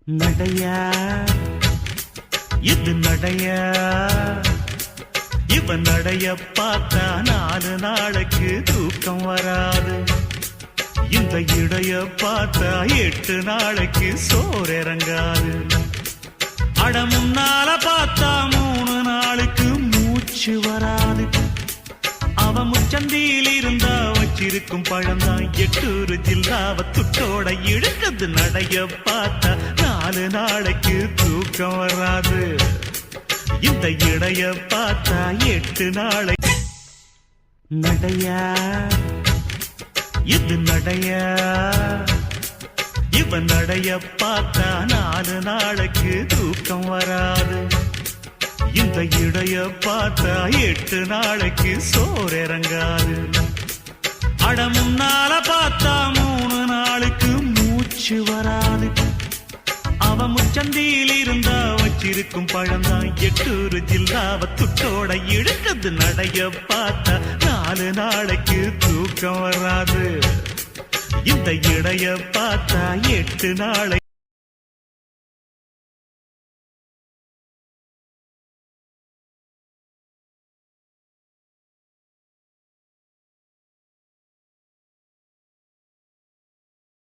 நடையா இது நடையா இவன் நடைய பார்த்தா 4 நாளைக்கு தூக்கம் வராது. இந்த இடைய பார்த்தா 8 நாளைக்கு சோறு இறங்காது. அட முன்னால பார்த்தா 3 நாளுக்கு மூச்சு வராது. அவன் முச்சந்தியில் இருந்தா வச்சிருக்கும் பழம்தான் 8 ஜில்லாவ துட்டோட இழுக்குது. நடைய பார்த்தா 4 நாளைக்கு தூக்கம் வராது. இந்த இடைய பார்த்தா 8 நாளை. நடையா இது நடையா இவன் நடைய பார்த்தா 4 நாளைக்கு தூக்கம் வராது. இந்த இடைய பார்த்தா 8 நாளைக்கு சோறு இறங்காது. அட முன்னால பார்த்தா 3 நாளுக்கு மூச்சு வராது. அவன் முச்சந்தியில் இருந்தா வச்சிருக்கும் பழம்தான் 8 ஜில்லாவ துட்டோட இழுக்குது. நடைய பார்த்தா 4 நாளைக்கு தூக்கம் வராது. இந்த இடைய பார்த்தா 8 நாளை.